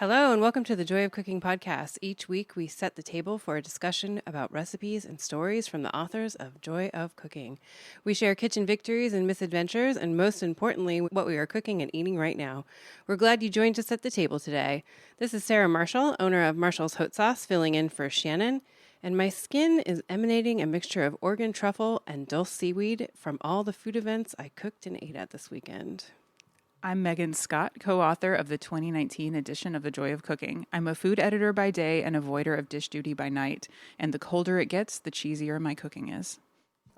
Hello, and welcome to the Joy of Cooking podcast. Each week, we set the table for a discussion about recipes and stories from the authors of Joy of Cooking. We share kitchen victories and misadventures, and most importantly, what we are cooking and eating right now. We're glad you joined us at the table today. This is Sarah Marshall, owner of Marshall's Hot Sauce, filling in for Shannon. And my skin is emanating a mixture of Oregon truffle and dulse seaweed from all the food events I cooked and ate at this weekend. I'm Megan Scott, co-author of the 2019 edition of The Joy of Cooking. I'm a food editor by day and avoider of dish duty by night, and the colder it gets, the cheesier my cooking is.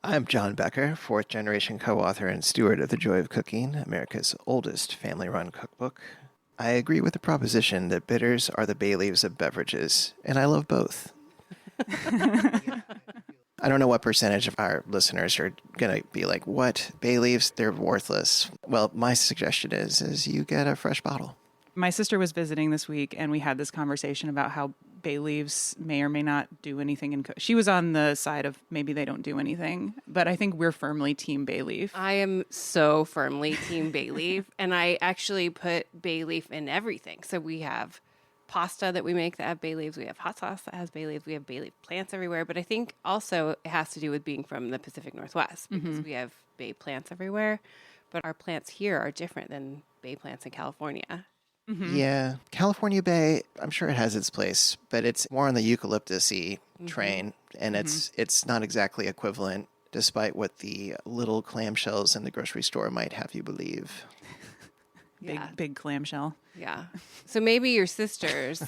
I'm John Becker, fourth-generation co-author and steward of The Joy of Cooking, America's oldest family-run cookbook. I agree with the proposition that bitters are the bay leaves of beverages, and I love both. I don't know what percentage of our listeners are going to be like, what? Bay leaves? They're worthless. Well, my suggestion is you get a fresh bottle. My sister was visiting this week, and we had this conversation about how bay leaves may or may not do anything. She was on the side of maybe they don't do anything, but I think we're firmly team bay leaf. I am so firmly team bay leaf, and I actually put bay leaf in everything. So we have pasta that we make that have bay leaves. We have hot sauce that has bay leaves. We have bay leaf plants everywhere. But I think also it has to do with being from the Pacific Northwest because we have bay plants everywhere. But our plants here are different than bay plants in California. Mm-hmm. Yeah. California bay, I'm sure it has its place, but it's more on the eucalyptus-y train, and it's not exactly equivalent, despite what the little clamshells in the grocery store might have you believe. Big clamshell. Yeah. So maybe your sister's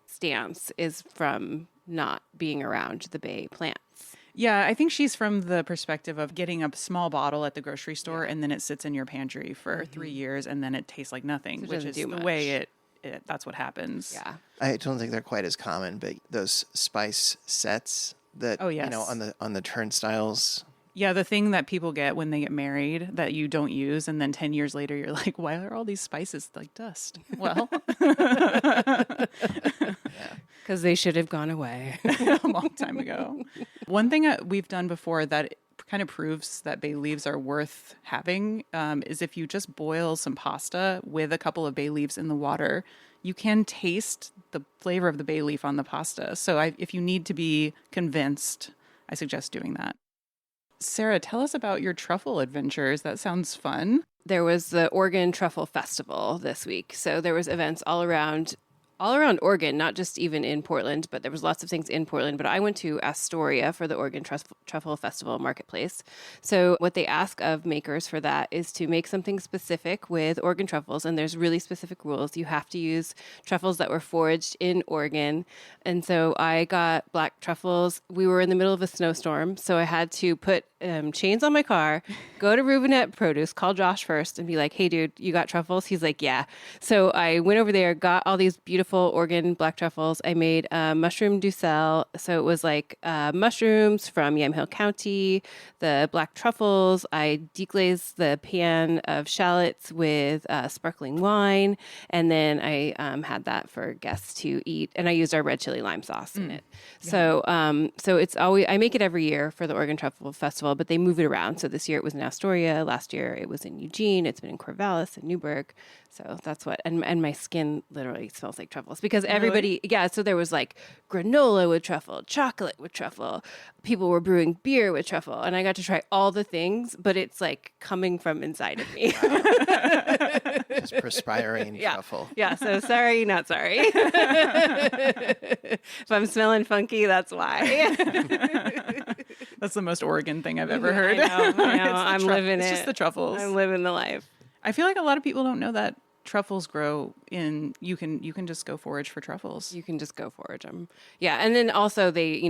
stance is from not being around the bay plants. Yeah, I think she's from the perspective of getting a small bottle at the grocery store and then it sits in your pantry for 3 years and then it tastes like nothing, So which is the way that's what happens. Yeah. I don't think they're quite as common, but those spice sets that, on the turnstiles. Yeah, the thing that people get when they get married that you don't use, and then 10 years later, you're like, why are all these spices like dust? Well, Because they should have gone away a long time ago. One thing we've done before that kind of proves that bay leaves are worth having is if you just boil some pasta with a couple of bay leaves in the water, you can taste the flavor of the bay leaf on the pasta. So if you need to be convinced, I suggest doing that. Sarah, tell us about your truffle adventures. That sounds fun. There was the Oregon Truffle Festival this week. So there was events all around Oregon, not just even in Portland, but there was lots of things in Portland. But I went to Astoria for the Oregon Truffle Festival Marketplace. So what they ask of makers for that is to make something specific with Oregon truffles. And there's really specific rules. You have to use truffles that were foraged in Oregon. And so I got black truffles. We were in the middle of a snowstorm, so I had to put chains on my car, go to Rubinet Produce, call Josh first and be like, hey, dude, you got truffles? He's like, yeah. So I went over there, got all these beautiful Oregon black truffles. I made mushroom duxelle. So it was like mushrooms from Yamhill County, the black truffles. I deglazed the pan of shallots with sparkling wine. And then I had that for guests to eat. And I used our red chili lime sauce in it. Yeah. So it's always, I make it every year for the Oregon Truffle Festival, but they move it around. So this year it was in Astoria. Last year it was in Eugene. It's been in Corvallis and Newburgh. So that's what, and my skin literally smells like truffles because everybody, so there was like granola with truffle, chocolate with truffle. People were brewing beer with truffle, and I got to try all the things, but it's like coming from inside of me. Just perspiring truffle. Yeah, so sorry, not sorry. If I'm smelling funky, that's why. That's the most Oregon thing I've ever heard. I know. I'm living it. It's just the truffles. I'm living the life. I feel like a lot of people don't know that truffles grow in, you can just go forage for truffles. You can just go forage them. Yeah. And then also they,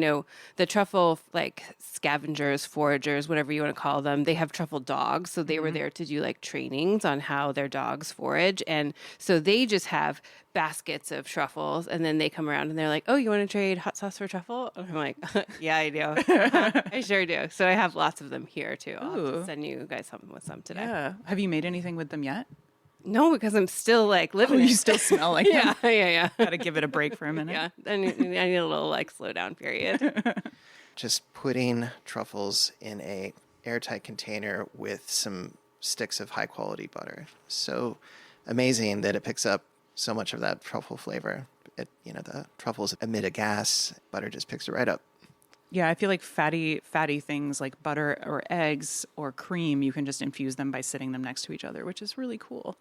the truffle like scavengers, foragers, whatever you want to call them, they have truffle dogs. So they were there to do like trainings on how their dogs forage. And so they just have baskets of truffles and then they come around and they're like, oh, you want to trade hot sauce for truffle? And I'm like, yeah, I do. I sure do. So I have lots of them here too. I'll have to send you guys something with some today. Yeah. Have you made anything with them yet? No, because I'm still like living it. You still smell like them. Yeah. Got to give it a break for a minute. Yeah. I need a little like slow down period. Just putting truffles in a airtight container with some sticks of high quality butter. So amazing that it picks up so much of that truffle flavor. The truffles emit a gas, butter just picks it right up. Yeah, I feel like fatty things like butter or eggs or cream, you can just infuse them by sitting them next to each other, which is really cool.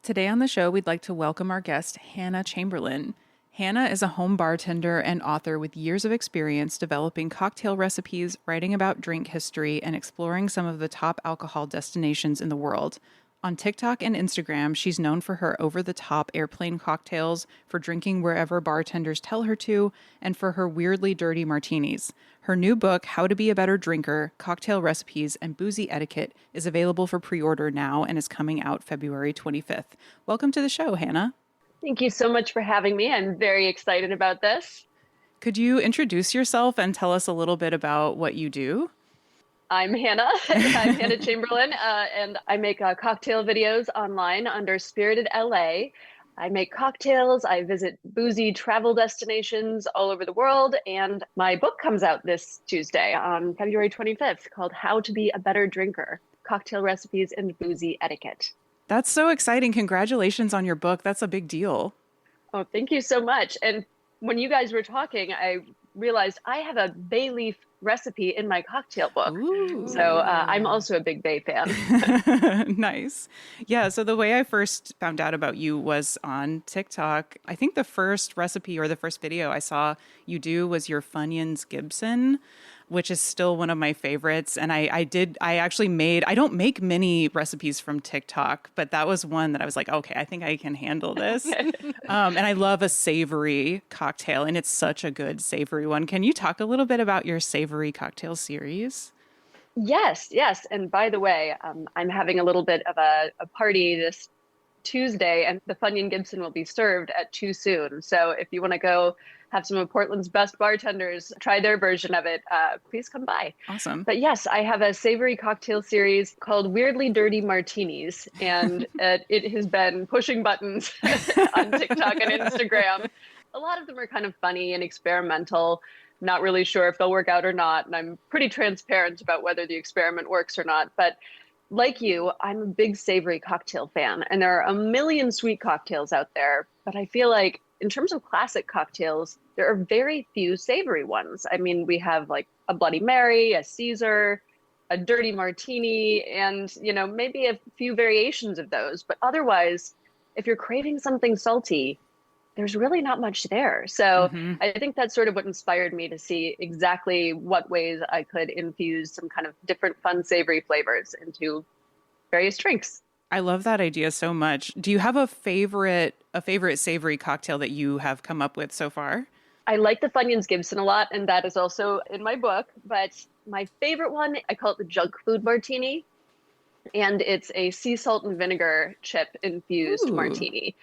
Today on the show, we'd like to welcome our guest, Hannah Chamberlain. Hannah is a home bartender and author with years of experience developing cocktail recipes, writing about drink history, and exploring some of the top alcohol destinations in the world. On TikTok and Instagram, she's known for her over-the-top airplane cocktails, for drinking wherever bartenders tell her to, and for her weirdly dirty martinis. Her new book, How to Be a Better Drinker, Cocktail Recipes, and Boozy Etiquette, is available for pre-order now and is coming out February 25th. Welcome to the show, Hannah. Thank you so much for having me. I'm very excited about this. Could you introduce yourself and tell us a little bit about what you do? I'm Hannah. I'm Hannah Chamberlain, and I make cocktail videos online under Spirited LA. I make cocktails. I visit boozy travel destinations all over the world. And my book comes out this Tuesday on February 25th called How to Be a Better Drinker, Cocktail Recipes and Boozy Etiquette. That's so exciting. Congratulations on your book. That's a big deal. Oh, thank you so much. And when you guys were talking, I realized I have a bay leaf recipe in my cocktail book. Ooh. So I'm also a big bay fan. Nice. Yeah. So the way I first found out about you was on TikTok. I think the first recipe or the first video I saw you do was your Funyuns Gibson, which is still one of my favorites. And I don't make many recipes from TikTok, but that was one that I was like, okay, I think I can handle this. And I love a savory cocktail, and it's such a good savory one. Can you talk a little bit about your savory cocktail series? Yes. And by the way, I'm having a little bit of a party this Tuesday, and the Funyun Gibson will be served at 2 soon. So if you want to go have some of Portland's best bartenders try their version of it, please come by. Awesome. But yes, I have a savory cocktail series called Weirdly Dirty Martinis, and it has been pushing buttons on TikTok and Instagram. A lot of them are kind of funny and experimental. Not really sure if they'll work out or not, and I'm pretty transparent about whether the experiment works or not. But like you, I'm a big savory cocktail fan, and there are a million sweet cocktails out there, but I feel like in terms of classic cocktails, there are very few savory ones. I mean, we have like a Bloody Mary, a Caesar, a dirty martini, and, maybe a few variations of those. But otherwise, if you're craving something salty, there's really not much there. So I think that's sort of what inspired me to see exactly what ways I could infuse some kind of different fun savory flavors into various drinks. I love that idea so much. Do you have a favorite savory cocktail that you have come up with so far? I like the Funyuns Gibson a lot, and that is also in my book. But my favorite one, I call it the junk food martini. And it's a sea salt and vinegar chip infused martini.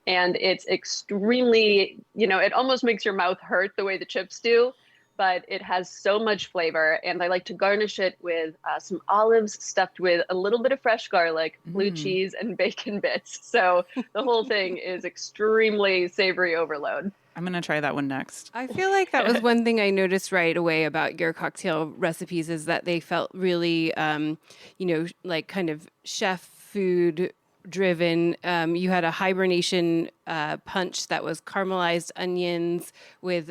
And it's extremely, it almost makes your mouth hurt the way the chips do, but it has so much flavor. And I like to garnish it with some olives stuffed with a little bit of fresh garlic, blue cheese, and bacon bits. So the whole thing is extremely savory overload. I'm going to try that one next. I feel like that was one thing I noticed right away about your cocktail recipes is that they felt really, like kind of chef food driven. You had a hibernation punch that was caramelized onions with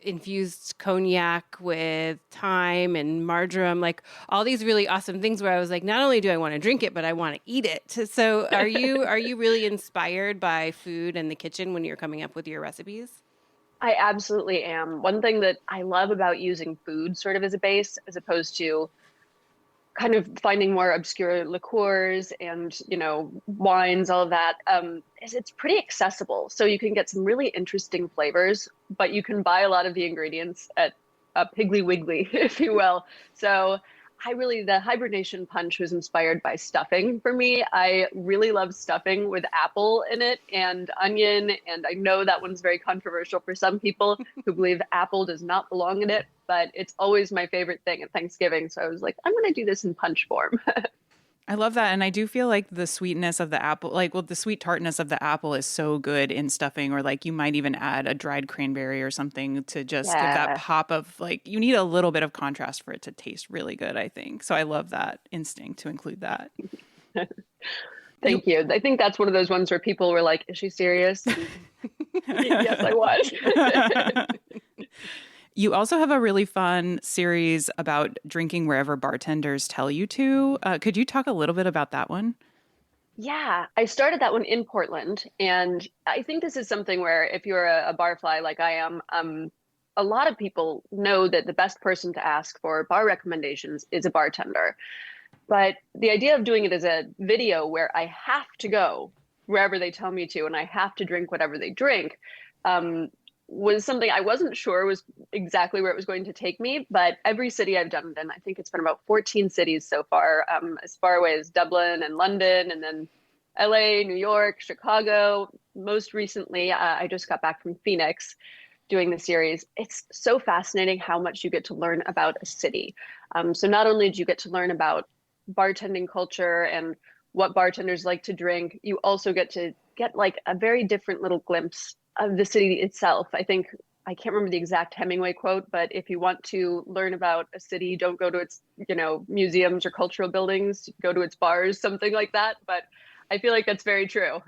infused cognac with thyme and marjoram, like all these really awesome things where I was like, not only do I want to drink it, but I want to eat it. So are you really inspired by food and the kitchen when you're coming up with your recipes? I absolutely am. One thing that I love about using food sort of as a base, as opposed to kind of finding more obscure liqueurs and, wines, all of that, is it's pretty accessible. So you can get some really interesting flavors, but you can buy a lot of the ingredients at a Piggly Wiggly, if you will. So the hibernation punch was inspired by stuffing for me. I really love stuffing with apple in it and onion. And I know that one's very controversial for some people who believe apple does not belong in it, but it's always my favorite thing at Thanksgiving. So I was like, I'm going to do this in punch form. I love that. And I do feel like the sweetness of the apple, the sweet tartness of the apple is so good in stuffing, or like you might even add a dried cranberry or something to just give that pop of you need a little bit of contrast for it to taste really good, I think. So I love that instinct to include that. Thank you. I think that's one of those ones where people were like, is she serious? Yes, I was. You also have a really fun series about drinking wherever bartenders tell you to. Could you talk a little bit about that one? Yeah, I started that one in Portland. And I think this is something where if you're a barfly like I am, a lot of people know that the best person to ask for bar recommendations is a bartender. But the idea of doing it as a video where I have to go wherever they tell me to and I have to drink whatever they drink um, was something I wasn't sure was exactly where it was going to take me. But every city I've done it in, I think it's been about 14 cities so far, as far away as Dublin and London, and then LA, New York, Chicago. Most recently, I just got back from Phoenix doing the series. It's so fascinating how much you get to learn about a city. So not only do you get to learn about bartending culture and what bartenders like to drink, you also get to get like a very different little glimpse of the city itself. I think I can't remember the exact Hemingway quote, but if you want to learn about a city, don't go to its, museums or cultural buildings, go to its bars, something like that. But I feel like that's very true.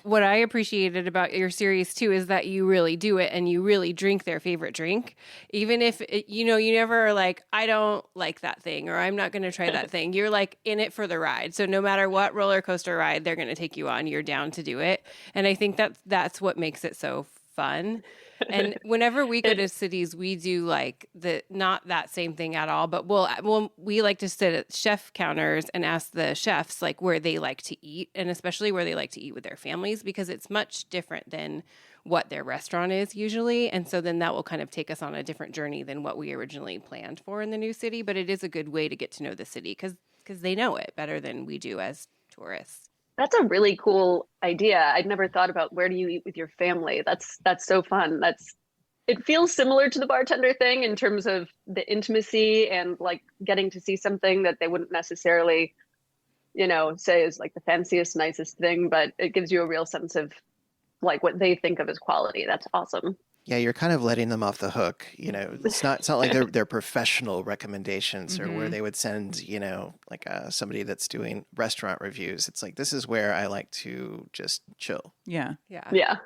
What I appreciated about your series too is that you really do it and you really drink their favorite drink. Even if, you never are like, I don't like that thing or I'm not going to try that thing. You're like in it for the ride. So no matter what roller coaster ride they're going to take you on, you're down to do it. And I think that's what makes it so fun. And whenever we go to cities, we do like not that same thing at all, but we like to sit at chef counters and ask the chefs like where they like to eat, and especially where they like to eat with their families, because it's much different than what their restaurant is usually. And so then that will kind of take us on a different journey than what we originally planned for in the new city. But it is a good way to get to know the city because they know it better than we do as tourists. That's a really cool idea. I'd never thought about where do you eat with your family. That's so fun. It feels similar to the bartender thing in terms of the intimacy and like getting to see something that they wouldn't necessarily, say is like the fanciest, nicest thing, but it gives you a real sense of like what they think of as quality. That's awesome. Yeah, you're kind of letting them off the hook. It's not like they're professional recommendations or where they would send, like somebody that's doing restaurant reviews. It's like, this is where I like to just chill. Yeah. Yeah.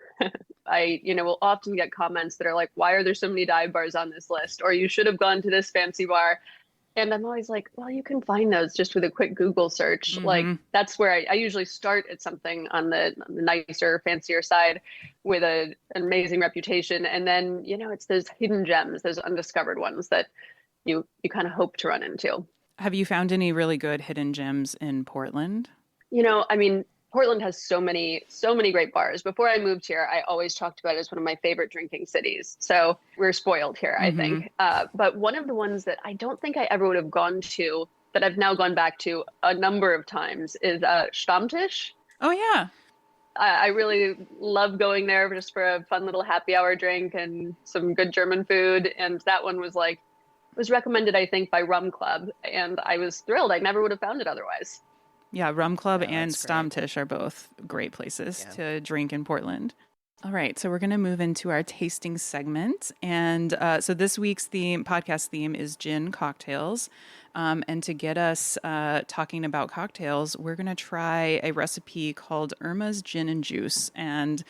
I, will often get comments that are like, why are there so many dive bars on this list? Or you should have gone to this fancy bar. And I'm always like, well, you can find those just with a quick Google search. Like that's where I usually start at something on the nicer, fancier side with an amazing reputation. And then, it's those hidden gems, those undiscovered ones that you kind of hope to run into. Have you found any really good hidden gems in Portland? Portland has so many great bars. Before I moved here, I always talked about it as one of my favorite drinking cities. So we're spoiled here, I think. But one of the ones that I don't think I ever would have gone to, that I've now gone back to a number of times, is Stammtisch. Oh, yeah. I really love going there just for a fun little happy hour drink and some good German food. And that one was recommended, I think, by Rum Club. And I was thrilled. I never would have found it otherwise. Yeah, Rum Club Yeah, and that's great. Stammtisch are both great places to drink in Portland. All right, so we're going to move into our tasting segment. And so this week's podcast theme is gin cocktails. And to get us talking about cocktails, we're going to try a recipe called Irma's Gin and Juice. And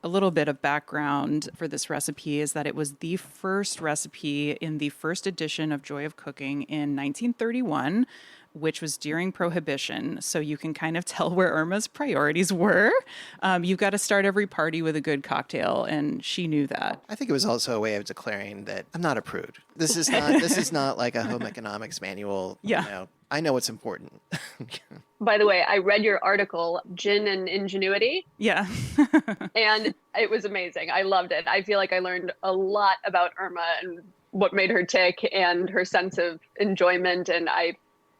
a little bit of background for this recipe is that it was the first recipe in the first edition of Joy of Cooking in 1931, which was during Prohibition. So you can kind of tell where Irma's priorities were. You've got to start every party with a good cocktail, and she knew that. I think it was also a way of declaring that I'm not a prude. This is not like a home economics manual. Yeah. I know what's important. By the way, I read your article, Gin and Ingenuity. Yeah. And it was amazing. I loved it. I feel like I learned a lot about Irma and what made her tick and her sense of enjoyment. And I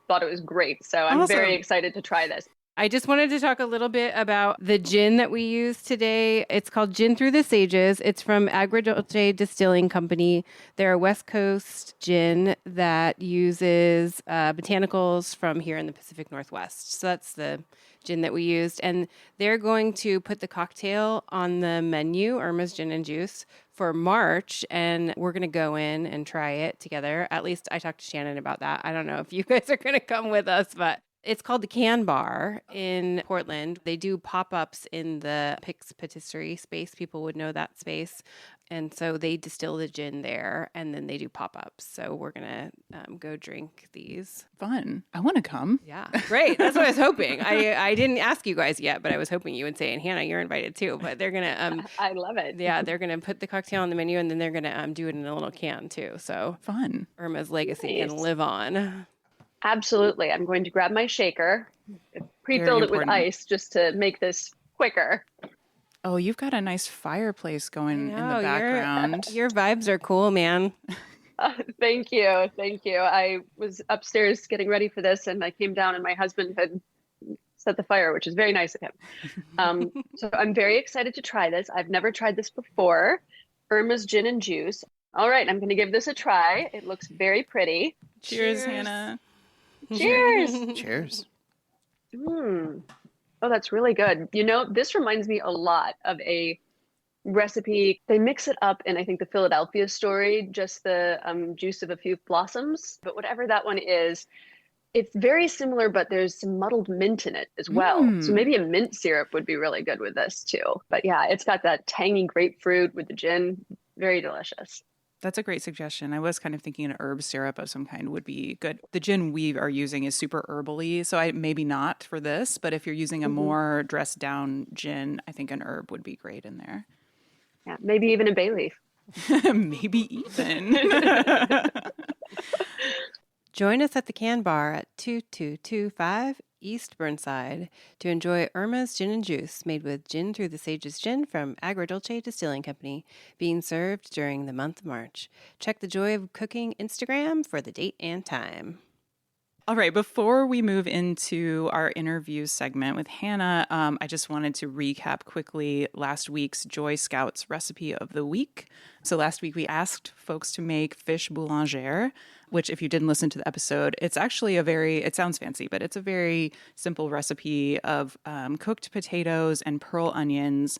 thought it was great. So I'm very excited to try this. I just wanted to talk a little bit about the gin that we use today. It's called Gin Through the Sages. It's from Agrodolce Distilling Company. They're a West Coast gin that uses botanicals from here in the Pacific Northwest. So that's the gin that we used. And they're going to put the cocktail on the menu, Irma's Gin and Juice, for March. And we're going to go in and try it together. At least I talked to Shannon about that. I don't know if you guys are going to come with us, but It's called the Can Bar in Portland. They do pop-ups in the Pix Patisserie space. People would know that space. And so they distill the gin there, and then they do pop-ups. So we're going to go drink these. Fun. I want to come. Yeah, great. That's what I was hoping. I didn't ask you guys yet, but I was hoping you would say, and Hannah, you're invited too. But they're going to... I love it. Yeah, they're going to put the cocktail on the menu, and then they're going to do it in a little can too. So Fun. Irma's legacy Nice. can live on. Absolutely. I'm going to grab my shaker, pre-filled it with important. ice just to make this quicker. Oh, you've got a nice fireplace going in No, the background. Your vibes are cool, man. Thank you. Thank you. I was upstairs getting ready for this, and I came down and my husband had set the fire, which is very nice of him. So I'm very excited to try this. I've never tried this before. Irma's Gin and Juice. All right, I'm going to give this a try. It looks very pretty. Cheers, Cheers. Hannah. Cheers. Cheers. Mm. Oh, that's really good. You know, this reminds me a lot of a recipe. They mix it up in, I think, the Philadelphia Story, just the juice of a few blossoms. But whatever that one is, it's very similar, but there's some muddled mint in it as well. So maybe a mint syrup would be really good with this too. But yeah, it's got that tangy grapefruit with the gin. Very delicious. That's a great suggestion. I was kind of thinking an herb syrup of some kind would be good. The gin we are using is super herbally, so I maybe not for this, but if you're using a more dressed down gin, I think an herb would be great in there. Yeah, maybe even a bay leaf. Maybe even. Join us at the Can Bar at 2225 East Burnside to enjoy Irma's Gin and Juice, made with gin through the Sage's Gin from Agrodolce Distilling Company, being served during the month of March. Check the Joy of Cooking Instagram for the date and time. All right, before we move into our interview segment with Hannah, I just wanted to recap quickly last week's Joy Scouts recipe of the week. So last week we asked folks to make fish boulangère, which if you didn't listen to the episode, it's actually it sounds fancy, but it's a very simple recipe of cooked potatoes and pearl onions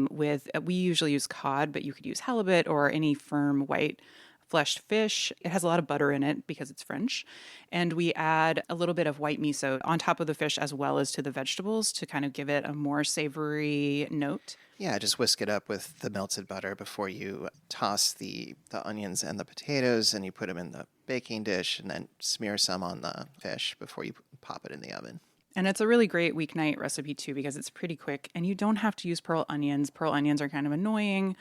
we usually use cod, but you could use halibut or any firm white fleshed fish. It has a lot of butter in it because it's French. And we add a little bit of white miso on top of the fish as well as to the vegetables to kind of give it a more savory note. Yeah, just whisk it up with the melted butter before you toss the onions and the potatoes, and you put them in the baking dish and then smear some on the fish before you pop it in the oven. And it's a really great weeknight recipe, too, because it's pretty quick. And you don't have to use pearl onions. Pearl onions are kind of annoying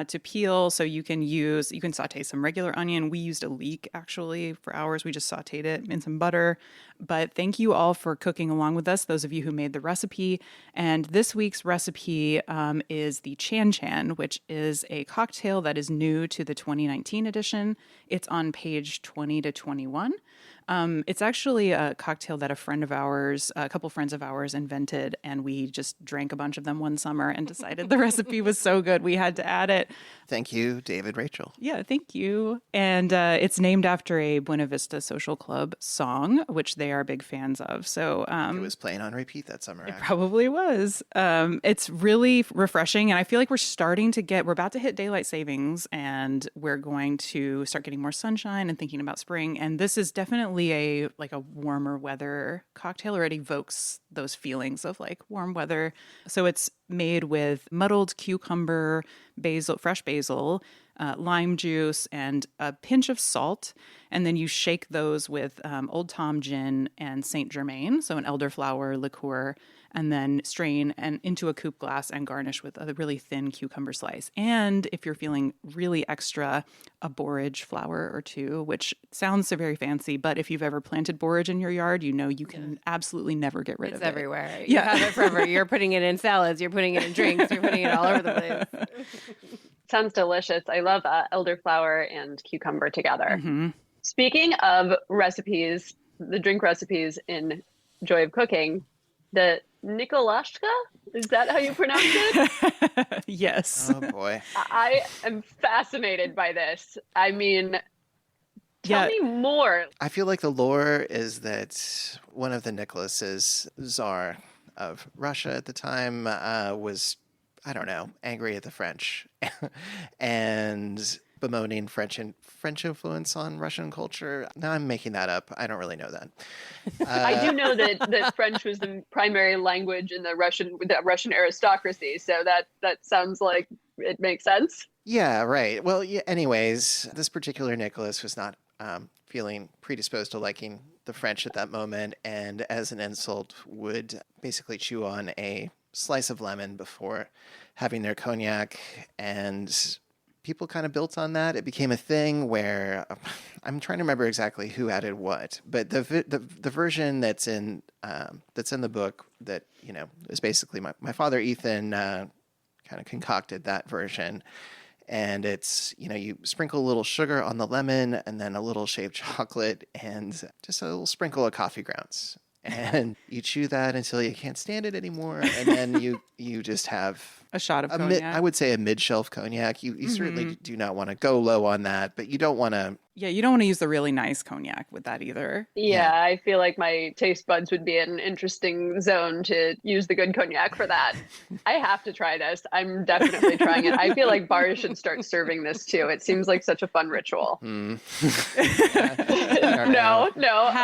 to peel, so you can saute some regular onion. We used a leek, actually, for ours. We just sauteed it in some butter. But thank you all for cooking along with us, those of you who made the recipe. And this week's recipe is the Chan Chan, which is a cocktail that is new to the 2019 edition. It's on page 20 to 21. It's actually a cocktail that a couple friends of ours invented, and we just drank a bunch of them one summer and decided the recipe was so good we had to add it. Thank you, David Rachel. Yeah, thank you. And it's named after a Buena Vista Social Club song, which they are big fans of. So It was playing on repeat that summer. it probably was. It's really refreshing, and I feel like we're about to hit daylight savings, and we're going to start getting more sunshine and thinking about spring. And this is definitely a warmer weather cocktail, or it evokes those feelings of like warm weather. So it's made with muddled cucumber, fresh basil, lime juice, and a pinch of salt. And then you shake those with Old Tom gin and Saint Germain, so an elderflower liqueur, and then strain and into a coupe glass and garnish with a really thin cucumber slice. And if you're feeling really extra, a borage flower or two, which sounds so very fancy, but if you've ever planted borage in your yard, you know you can absolutely never get rid of it. It's everywhere. You have it forever. You're putting it in salads. You're putting it in drinks. You're putting it all over the place. Sounds delicious. I love elderflower and cucumber together. Mm-hmm. Speaking of recipes, the drink recipes in Joy of Cooking, the Nikolashka, is that how you pronounce it? Yes. Oh, boy. I am fascinated by this. I mean, tell me more. I feel like the lore is that one of the Nicholases, Tsar of Russia at the time, was, I don't know, angry at the French and bemoaning French influence on Russian culture. No, I'm making that up. I don't really know that. I do know that French was the primary language in the Russian aristocracy, so that sounds like it makes sense. Yeah, right. Well, yeah, anyways, this particular Nicholas was not feeling predisposed to liking the French at that moment, and as an insult would basically chew on a slice of lemon before having their cognac, and people kind of built on that. It became a thing where I'm trying to remember exactly who added what, but the version that's in the book that is basically my father Ethan kind of concocted that version. And it's, you sprinkle a little sugar on the lemon and then a little shaved chocolate and just a little sprinkle of coffee grounds. And you chew that until you can't stand it anymore. And then you just have a shot of cognac. I would say a mid-shelf cognac. You certainly do not want to go low on that, but you don't want to. Yeah, you don't want to use the really nice cognac with that either. Yeah, I feel like my taste buds would be an interesting zone to use the good cognac for that. I have to try this. I'm definitely trying it. I feel like bars should start serving this too. It seems like such a fun ritual. No,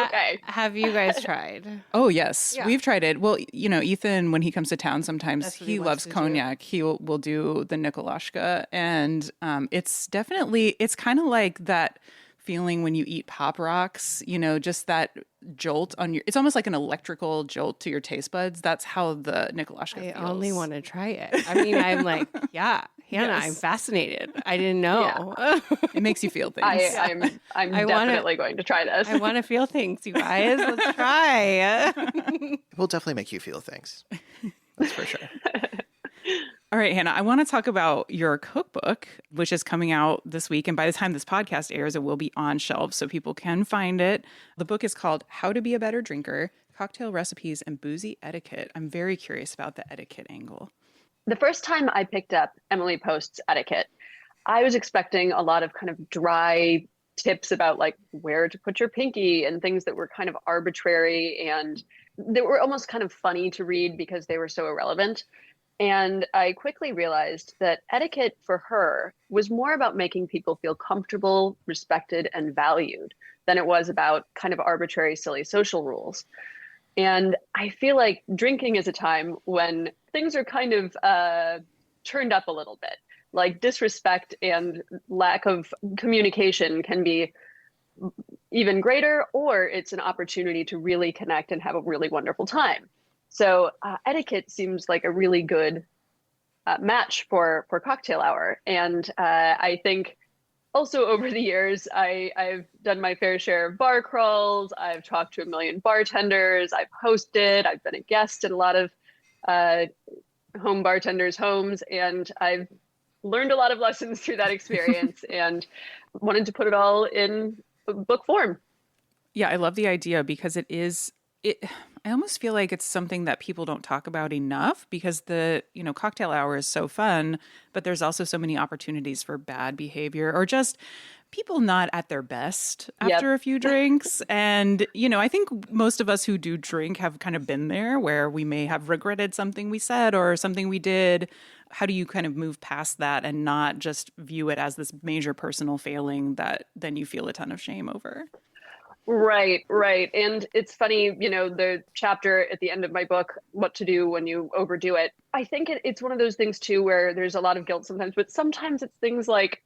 okay. Have you guys tried? Oh, yes. Yeah. We've tried it. Well, Ethan, when he comes to town, sometimes he loves cognac. He will do the Nikolashka. And it's kind of like that feeling when you eat Pop Rocks, just that jolt on it's almost like an electrical jolt to your taste buds. That's how the Nikolashka feels. I only want to try it. I mean, I'm like, yeah, Hannah, yes. I'm fascinated. I didn't know. Yeah. It makes you feel things. I'm definitely going to try this. I want to feel things, you guys. Let's try. We'll definitely make you feel things. That's for sure. All right, Hannah, I want to talk about your cookbook, which is coming out this week. And by the time this podcast airs, it will be on shelves so people can find it. The book is called How to Be a Better Drinker, Cocktail Recipes and Boozy Etiquette. I'm very curious about the etiquette angle. The first time I picked up Emily Post's Etiquette, I was expecting a lot of kind of dry tips about like where to put your pinky and things that were kind of arbitrary and they were almost kind of funny to read because they were so irrelevant. And I quickly realized that etiquette for her was more about making people feel comfortable, respected, and valued than it was about kind of arbitrary, silly social rules. And I feel like drinking is a time when things are kind of turned up a little bit. Like disrespect and lack of communication can be even greater, or it's an opportunity to really connect and have a really wonderful time. So etiquette seems like a really good match for cocktail hour. And I think also over the years, I've done my fair share of bar crawls. I've talked to a million bartenders. I've hosted. I've been a guest at a lot of home bartenders' homes. And I've learned a lot of lessons through that experience and wanted to put it all in book form. Yeah, I love the idea because I almost feel like it's something that people don't talk about enough because the, cocktail hour is so fun, but there's also so many opportunities for bad behavior or just people not at their best after a few drinks. And, I think most of us who do drink have kind of been there where we may have regretted something we said or something we did. How do you kind of move past that and not just view it as this major personal failing that then you feel a ton of shame over? Right. And it's funny, the chapter at the end of my book, What to Do When You Overdo It. I think it's one of those things, too, where there's a lot of guilt sometimes, but sometimes it's things like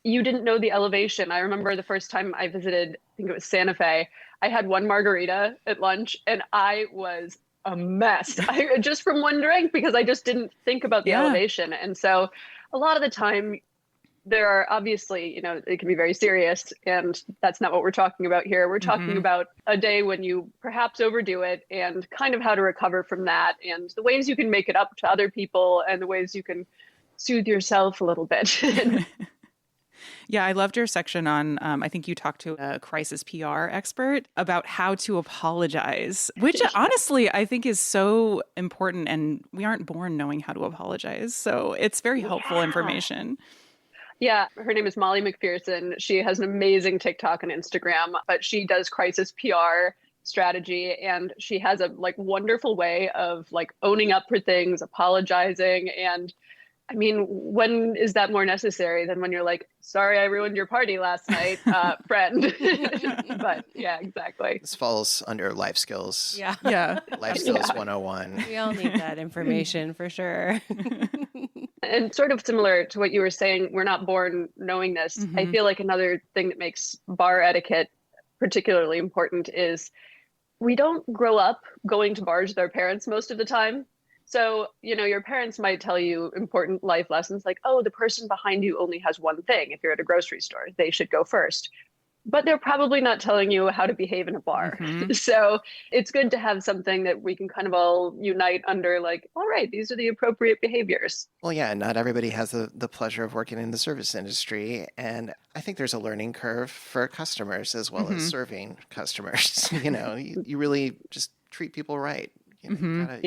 you didn't know the elevation. I remember the first time I visited, I think it was Santa Fe, I had one margarita at lunch and I was a mess just from one drink because I just didn't think about the elevation. And so a lot of the time, there are obviously, it can be very serious, and that's not what we're talking about here. We're talking about a day when you perhaps overdo it and kind of how to recover from that and the ways you can make it up to other people and the ways you can soothe yourself a little bit. Yeah, I loved your section on, I think you talked to a crisis PR expert about how to apologize, which honestly I think is so important, and we aren't born knowing how to apologize. So it's very helpful information. Yeah, her name is Molly McPherson. She has an amazing TikTok and Instagram, but she does crisis PR strategy, and she has a wonderful way of owning up for things, apologizing, and I mean, when is that more necessary than when you're like, sorry, I ruined your party last night, friend? But yeah, exactly. This falls under life skills. Yeah. Yeah. Life skills 101. We all need that information for sure. And sort of similar to what you were saying, we're not born knowing this. I feel like another thing that makes bar etiquette particularly important is we don't grow up going to bars with our parents most of the time. So, your parents might tell you important life lessons like, oh, the person behind you only has one thing. If you're at a grocery store, they should go first. But they're probably not telling you how to behave in a bar. So it's good to have something that we can kind of all unite under, like, all right, these are the appropriate behaviors. Well, yeah, not everybody has the pleasure of working in the service industry. And I think there's a learning curve for customers as well as serving customers. You really just treat people right. You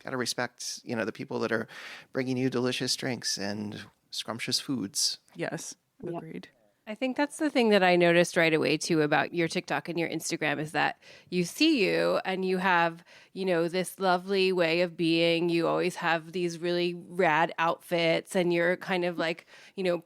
gotta respect, the people that are bringing you delicious drinks and scrumptious foods. Yes, agreed. I think that's the thing that I noticed right away too about your TikTok and your Instagram is that you see you and you have, this lovely way of being. You always have these really rad outfits and you're kind of like,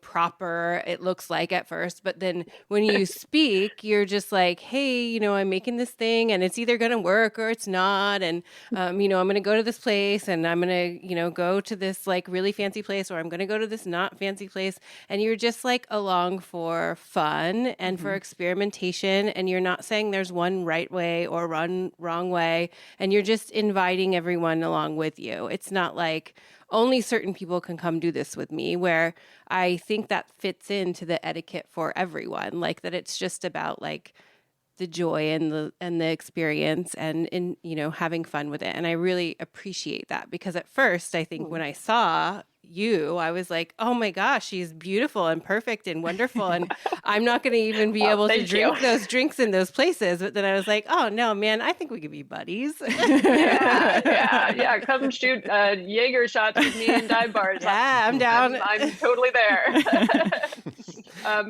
proper, it looks like at first. But then when you speak, you're just like, hey, I'm making this thing and it's either going to work or it's not. And, I'm going to go to this place and I'm going to, go to this like really fancy place or I'm going to go to this not fancy place. And you're just like along for fun and for experimentation. And you're not saying there's one right way or one wrong way. And you're just inviting everyone along with you. It's not like only certain people can come do this with me, where I think that fits into the etiquette for everyone. Like that it's just about like the joy and the experience and in having fun with it. And I really appreciate that because at first I think when I saw you, I was like, oh my gosh, she's beautiful and perfect and wonderful. And I'm not going to even be able to drink those drinks in those places. But then I was like, oh no, man, I think we could be buddies. Yeah. Come shoot Jaeger shots with me in dive bars. Yeah, I'm down. I'm totally there.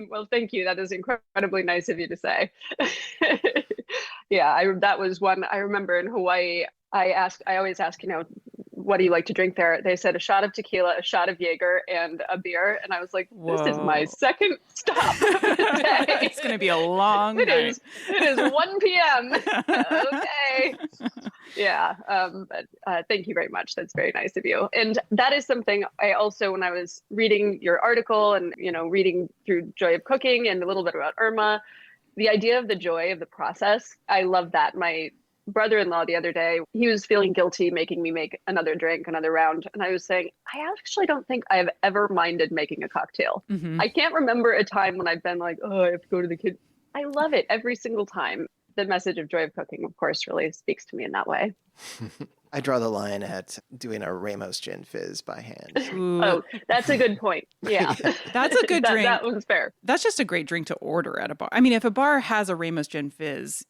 Well, thank you. That is incredibly nice of you to say. Yeah, that was one I remember in Hawaii. I always ask, what do you like to drink there? They said a shot of tequila, a shot of Jaeger, and a beer. And I was like, this is my second stop of the day. It's going to be a long night. It is 1 p.m. Okay. Yeah. But thank you very much. That's very nice of you. And that is something I also, when I was reading your article and, reading through Joy of Cooking and a little bit about Irma, the idea of the joy of the process, I love that. My brother-in-law the other day, he was feeling guilty making me make another drink, another round. And I was saying, I actually don't think I've ever minded making a cocktail. I can't remember a time when I've been like, oh, I have to go to the kitchen. I love it every single time. The message of Joy of Cooking, of course, really speaks to me in that way. I draw the line at doing a Ramos Gin Fizz by hand. Ooh. Oh, that's a good point. Yeah. That's a good drink. That one's fair. That's just a great drink to order at a bar. I mean, if a bar has a Ramos Gin Fizz,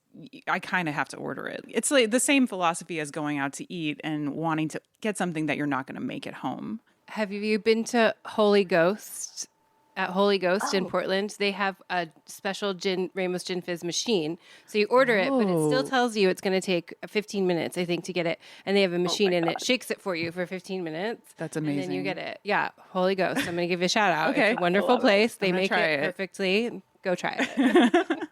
I kind of have to order it. It's like the same philosophy as going out to eat and wanting to get something that you're not going to make at home. Have you been to Holy Ghost? At Holy Ghost in Portland, they have a special Ramos Gin Fizz machine. So you order it, but it still tells you it's going to take 15 minutes, I think, to get it. And they have a machine and it shakes it for you for 15 minutes. That's amazing. And then you get it. Yeah, Holy Ghost. I'm going to give you a shout out. Okay. It's a wonderful place. They make it perfectly. Go try it.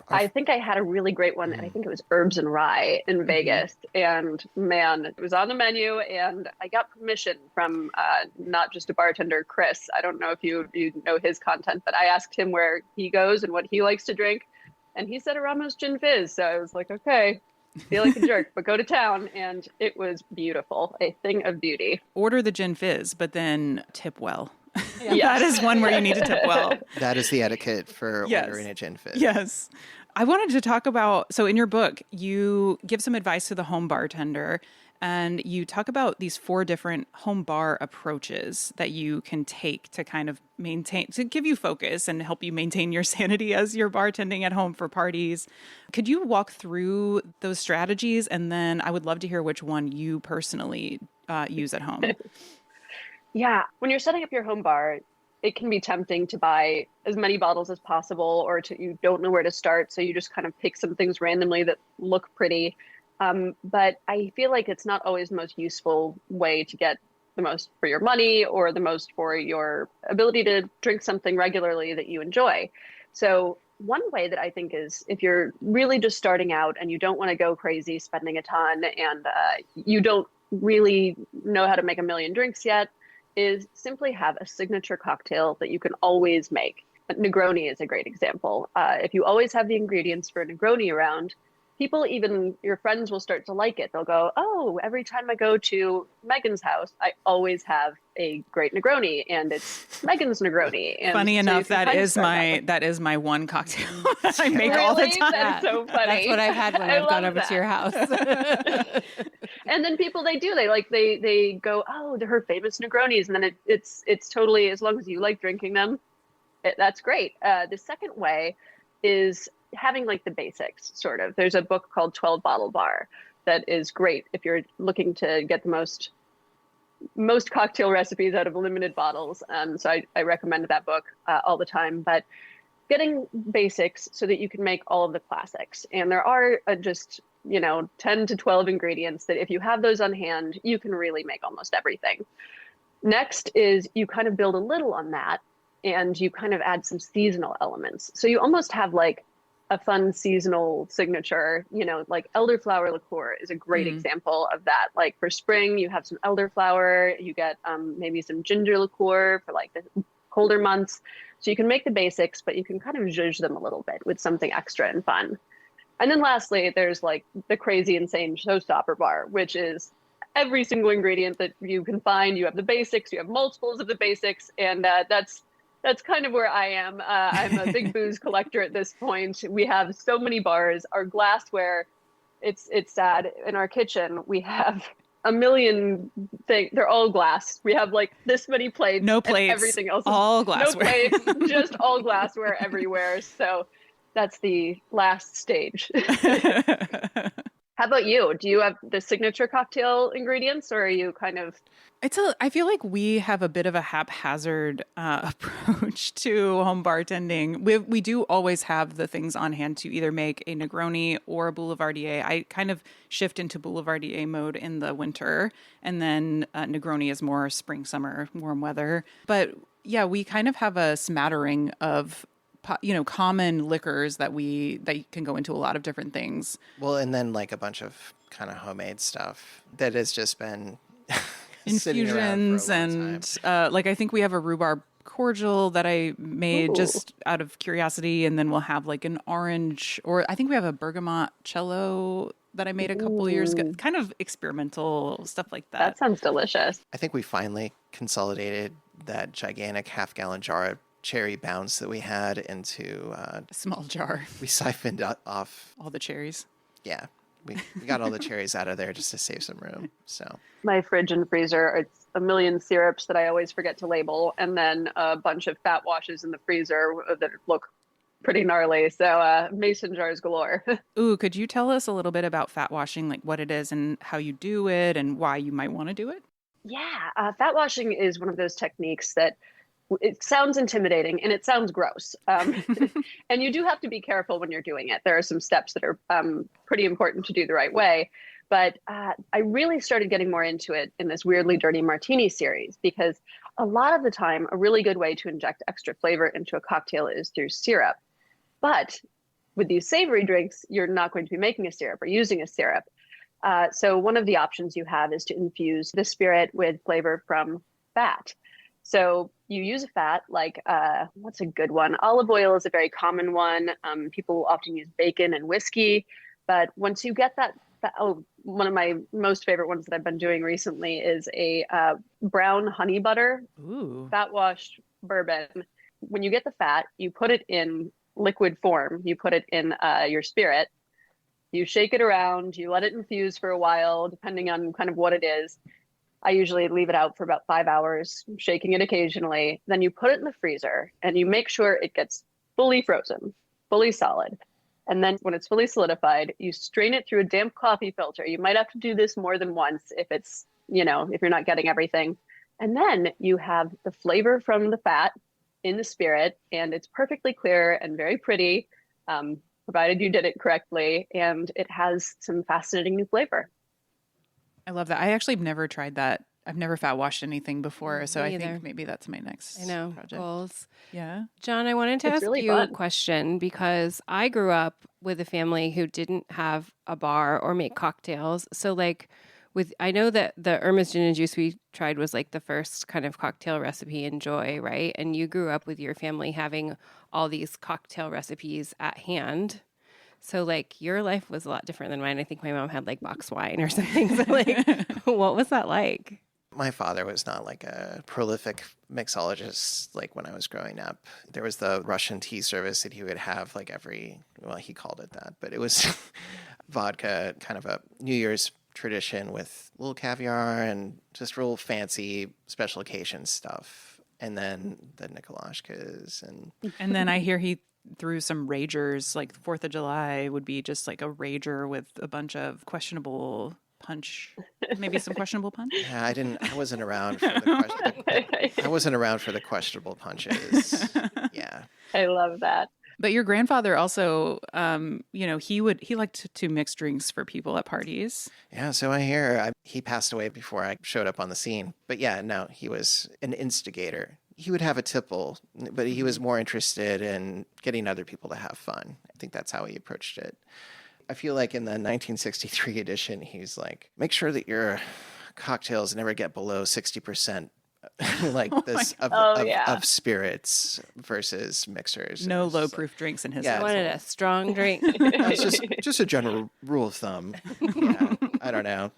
I think I had a really great one, and I think it was Herbs and Rye in Vegas. And man, it was on the menu, and I got permission from not just a bartender, Chris. I don't know if you know his content, but I asked him where he goes and what he likes to drink, and he said a Ramos Gin Fizz. So I was like, okay, feel like a jerk, but go to town. And it was beautiful, a thing of beauty. Order the Gin Fizz, but then tip well. Yeah. That is one where you need to tip well. That is the etiquette for ordering a Gin Fizz. Yes. I wanted to talk about, so in your book, you give some advice to the home bartender, and you talk about these 4 different home bar approaches that you can take to kind of maintain, to give you focus and help you maintain your sanity as you're bartending at home for parties. Could you walk through those strategies? And then I would love to hear which one you personally use at home. Yeah. When you're setting up your home bar, it can be tempting to buy as many bottles as possible, or you don't know where to start. So you just kind of pick some things randomly that look pretty. But I feel like it's not always the most useful way to get the most for your money or the most for your ability to drink something regularly that you enjoy. So one way that I think is if you're really just starting out and you don't want to go crazy spending a ton and you don't really know how to make a million drinks yet, is simply have a signature cocktail that you can always make. Negroni is a great example. If you always have the ingredients for a Negroni around, people, even your friends, will start to like it. They'll go, oh, every time I go to Megan's house, I always have a great Negroni, and it's Megan's Negroni. And funny so enough, that is my one cocktail I make all the time. That's so funny. That's what I've had when I've gone over to your house. And then people, they go, oh, they're her famous Negronis, and then it's totally, as long as you like drinking them, that's great. The second way is having like the basics, sort of. There's a book called 12 Bottle Bar that is great if you're looking to get the most cocktail recipes out of limited bottles. So I recommend that book all the time. But getting basics so that you can make all of the classics. And there are just 10 to 12 ingredients that if you have those on hand, you can really make almost everything. Next is you kind of build a little on that, and you kind of add some seasonal elements. So you almost have like a fun seasonal signature, like elderflower liqueur is a great example of that. Like for spring, you have some elderflower, you get maybe some ginger liqueur for like the colder months. So you can make the basics, but you can kind of zhuzh them a little bit with something extra and fun. And then lastly, there's like the crazy, insane showstopper bar, which is every single ingredient that you can find. You have the basics, you have multiples of the basics, and that's kind of where I am. I'm a big booze collector at this point. We have so many bars. Our glassware, it's sad. In our kitchen, we have a million things. They're all glass. We have like this many plates. No plates. Everything else. All glassware. No plates. Just all glassware everywhere. So that's the last stage. How about you? Do you have the signature cocktail ingredients, or are you kind of... I feel like we have a bit of a haphazard approach to home bartending. We do always have the things on hand to either make a Negroni or a Boulevardier. I kind of shift into Boulevardier mode in the winter, and then Negroni is more spring, summer, warm weather. But yeah, we kind of have a smattering of common liquors that can go into a lot of different things. Well, and then like a bunch of kind of homemade stuff that has just been infusions and like I think we have a rhubarb cordial that I made just out of curiosity, and then we'll have like an orange, or I think we have a bergamot cello that I made a couple years ago. Kind of experimental stuff like that. That sounds delicious. I think we finally consolidated that gigantic half-gallon jar of cherry bounce that we had into a small jar. We siphoned off all the cherries. Yeah. We got all the cherries out of there just to save some room. So my fridge and freezer, it's a million syrups that I always forget to label, and then a bunch of fat washes in the freezer that look pretty gnarly. So mason jars galore. Ooh, could you tell us a little bit about fat washing, like what it is and how you do it and why you might want to do it? Yeah, fat washing is one of those techniques that it sounds intimidating and it sounds gross. And you do have to be careful when you're doing it. There are some steps that are pretty important to do the right way. But I really started getting more into it in this Weirdly Dirty Martini series, because a lot of the time, a really good way to inject extra flavor into a cocktail is through syrup. But with these savory drinks, you're not going to be making a syrup or using a syrup. So one of the options you have is to infuse the spirit with flavor from fat. So you use a fat, like, what's a good one? Olive oil is a very common one. People often use bacon and whiskey. But once you get that, one of my most favorite ones that I've been doing recently is a brown honey butter, fat washed bourbon. When you get the fat, you put it in liquid form. You put it in your spirit. You shake it around. You let it infuse for a while, depending on kind of what it is. I usually leave it out for about 5 hours, shaking it occasionally. Then you put it in the freezer and you make sure it gets fully frozen, fully solid. And then when it's fully solidified, you strain it through a damp coffee filter. You might have to do this more than once if it's, if you're not getting everything. And then you have the flavor from the fat in the spirit, and it's perfectly clear and very pretty, provided you did it correctly. And it has some fascinating new flavor. I love that. I actually have never tried that I've never fat washed anything before, so me I either. think maybe that's my next I know, project. goals. Yeah. John, I wanted to It's ask really you a fun. question because I grew up with a family who didn't have a bar or make cocktails. So I know that the Irma's gin and juice we tried was like the first kind of cocktail recipe in Joy, right? And you grew up with your family having all these cocktail recipes at hand. So like your life was a lot different than mine. I think my mom had like box wine or something. So like what was that like? My father was not like a prolific mixologist like when I was growing up. There was the Russian tea service that he would have like well, he called it that, but it was vodka, kind of a New Year's tradition with little caviar and just real fancy special occasion stuff. And then the Nikolashkas And then I hear he threw some ragers, like 4th of July would be just like a rager with a bunch of questionable punch, maybe some questionable punch. Yeah, I wasn't around for I wasn't around for the questionable punches. Yeah. I love that. But your grandfather also, he liked to mix drinks for people at parties. Yeah, so I hear he passed away before I showed up on the scene. But yeah, no, he was an instigator. He would have a tipple, but he was more interested in getting other people to have fun. I think that's how he approached it. I feel like in the 1963 edition, he's like, make sure that your cocktails never get below 60% like this of spirits versus mixers. No low proof drinks in his Yeah. I wanted a strong drink. That's just a general rule of thumb. Yeah, I don't know.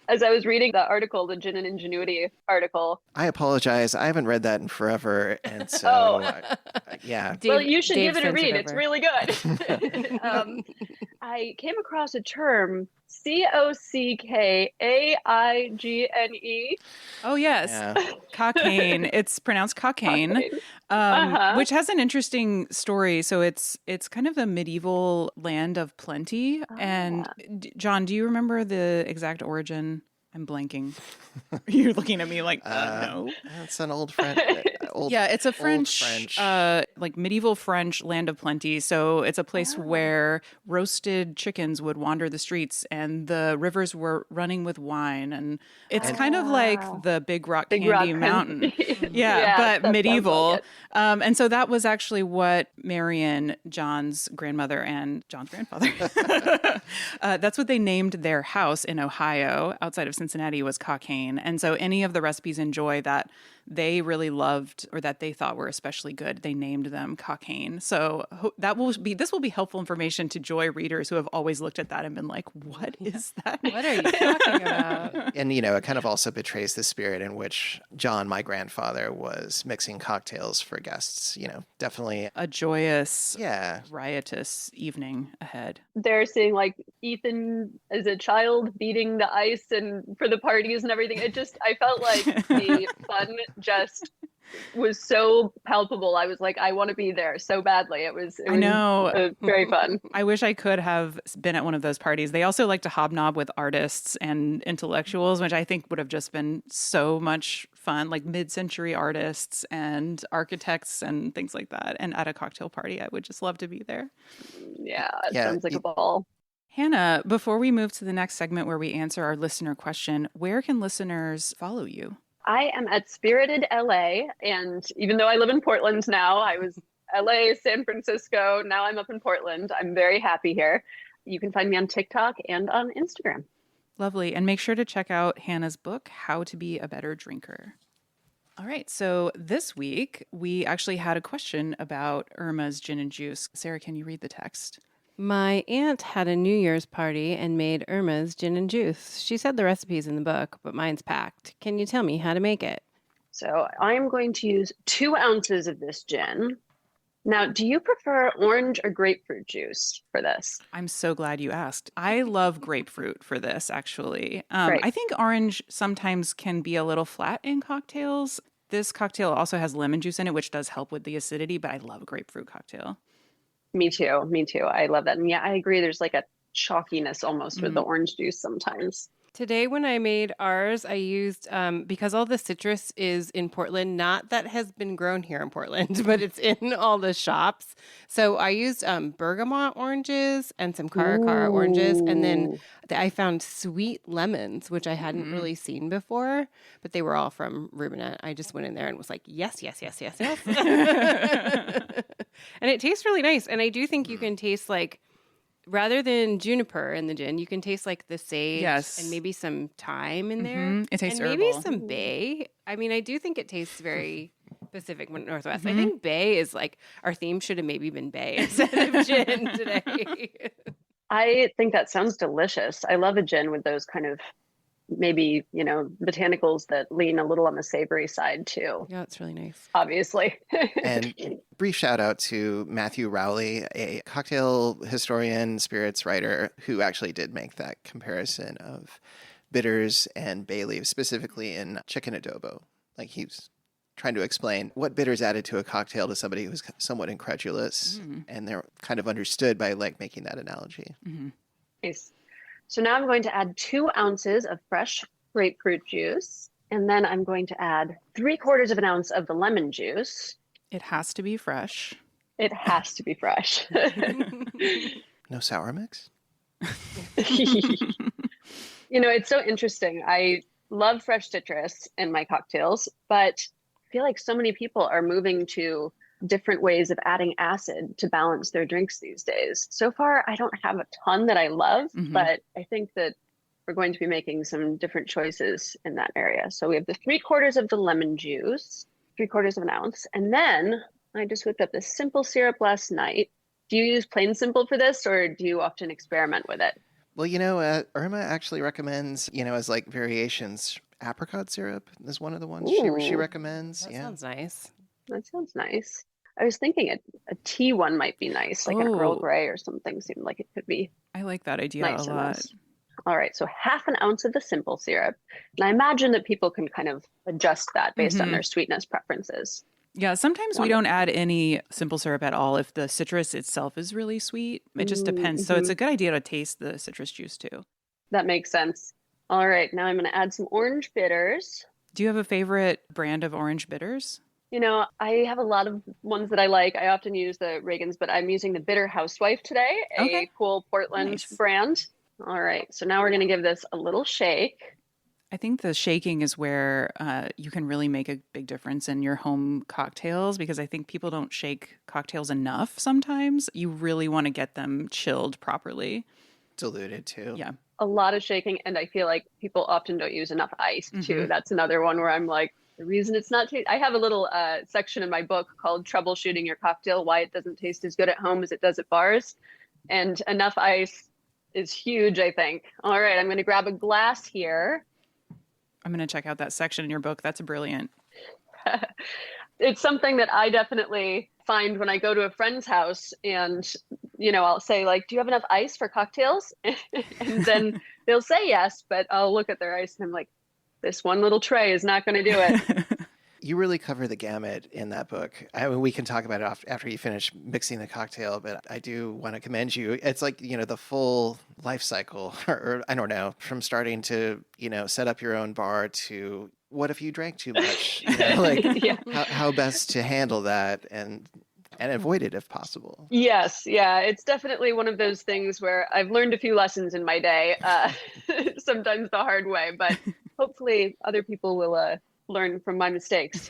As I was reading the article, the Gin and Ingenuity article. I apologize. I haven't read that in forever. And so, yeah. Well, you should give it a sent read. over. It's really good. I came across a term, COCKAIGNE. Oh, yes. Yeah. Cocaine. It's pronounced cocaine. Which has an interesting story. So it's kind of the medieval land of plenty. And John, do you remember the exact origin? I'm blanking. You're looking at me like, no. That's an old French. Yeah, it's a French, like medieval French land of plenty. So it's a place where roasted chickens would wander the streets and the rivers were running with wine. And it's kind of like the Big Rock Candy Mountain. Yeah, but medieval. Like and so that was actually what Marion, John's grandmother, and John's grandfather, that's what they named their house in Ohio outside of Cincinnati was Cockane. And so any of the recipes in Joy that they really loved or that they thought were especially good, they named them Cockane. So this will be helpful information to Joy readers who have always looked at that and been like, what is that? What are you talking about? And, it kind of also betrays the spirit in which John, my grandfather, was mixing cocktails for guests. Definitely A joyous, yeah. riotous evening ahead. They're seeing like Ethan as a child beating the ice and for the parties and everything. I felt like the fun just was so palpable. I was like, I want to be there so badly. It was I know. Very fun. I wish I could have been at one of those parties. They also like to hobnob with artists and intellectuals, which I think would have just been so much fun, like mid-century artists and architects and things like that. And at a cocktail party, I would just love to be there. Yeah, it sounds like a ball. Hannah, before we move to the next segment where we answer our listener question, where can listeners follow you? I am at Spirited LA, and even though I live in Portland now, I was LA, San Francisco, now I'm up in Portland. I'm very happy here. You can find me on TikTok and on Instagram. Lovely. And make sure to check out Hannah's book, How to Be a Better Drinker. All right. So this week, we actually had a question about Irma's gin and juice. Sarah, can you read the text? My aunt had a New Year's party and made Irma's gin and juice. She said the recipe's in the book, but mine's packed. Can you tell me how to make it? So I'm going to use 2 ounces of this gin. Now, do you prefer orange or grapefruit juice for this? I'm so glad you asked. I love grapefruit for this, actually. Great. I think orange sometimes can be a little flat in cocktails. This cocktail also has lemon juice in it, which does help with the acidity, but I love a grapefruit cocktail. Me too. I love that. And yeah, I agree. There's like a chalkiness almost with the orange juice sometimes. Today, when I made ours, I used, because all the citrus is in Portland, not that has been grown here in Portland, but it's in all the shops. So I used bergamot oranges and some cara oranges. And then Ooh. I found sweet lemons, which I hadn't really seen before, but they were all from Rubinet. I just went in there and was like, yes, yes, yes, yes, yes. And it tastes really nice. And I do think you can taste like, rather than juniper in the gin, you can taste like the sage and maybe some thyme in there. It tastes and maybe herbal. some bay. I mean, I do think it tastes very Pacific Northwest. I think bay is like our theme should have maybe been bay instead of gin today. I think that sounds delicious. I love a gin with those kind of maybe, botanicals that lean a little on the savory side too, Yeah, it's really nice. obviously. And brief shout out to Matthew Rowley, a cocktail historian, spirits writer, who actually did make that comparison of bitters and bay leaves, specifically in chicken adobo. Like he was trying to explain what bitters added to a cocktail to somebody who's somewhat incredulous, and they're kind of understood by like making that analogy. Nice. So now I'm going to add 2 ounces of fresh grapefruit juice, and then I'm going to add 3/4 of an ounce of the lemon juice. It has to be fresh. It has to be fresh. No sour mix? It's so interesting. I love fresh citrus in my cocktails, but I feel like so many people are moving to different ways of adding acid to balance their drinks these days. So far, I don't have a ton that I love, but I think that we're going to be making some different choices in that area. So we have the 3/4 of the lemon juice, 3/4 of an ounce, and then I just whipped up this simple syrup last night. Do you use plain simple for this, or do you often experiment with it? Well, Irma actually recommends, as like variations, apricot syrup is one of the ones she Ooh. recommends. That Yeah. sounds nice. That sounds nice. I was thinking a tea one might be nice, like an Earl Oh. Grey or something seemed like it could be I like that idea nice a in lot. this. All right, so 1/2 ounce of the simple syrup. And I imagine that people can kind of adjust that based on their sweetness preferences. Yeah, sometimes we don't add any simple syrup at all if the citrus itself is really sweet. It just depends. So it's a good idea to taste the citrus juice too. That makes sense. All right, now I'm going to add some orange bitters. Do you have a favorite brand of orange bitters? I have a lot of ones that I like. I often use the Reagans, but I'm using the Bitter Housewife today, a cool Portland brand. All right, so now we're going to give this a little shake. I think the shaking is where you can really make a big difference in your home cocktails, because I think people don't shake cocktails enough sometimes. You really want to get them chilled properly. Diluted too. Yeah. A lot of shaking, and I feel like people often don't use enough ice too. That's another one where I'm like, the reason it's not I have a little section in my book called Troubleshooting Your Cocktail, Why It Doesn't Taste as Good at Home as It Does at Bars. And enough ice is huge, I think. All right, I'm going to grab a glass here. I'm going to check out that section in your book. That's brilliant. It's something that I definitely find when I go to a friend's house and, I'll say like, do you have enough ice for cocktails? And then they'll say yes, but I'll look at their ice and I'm like, this one little tray is not going to do it. You really cover the gamut in that book. I mean, we can talk about it after you finish mixing the cocktail, but I do want to commend you. It's like, the full life cycle, or I don't know, from starting to, set up your own bar to what if you drank too much? How best to handle that and avoid it if possible. Yes. Yeah. It's definitely one of those things where I've learned a few lessons in my day, sometimes the hard way, but hopefully other people will learn from my mistakes.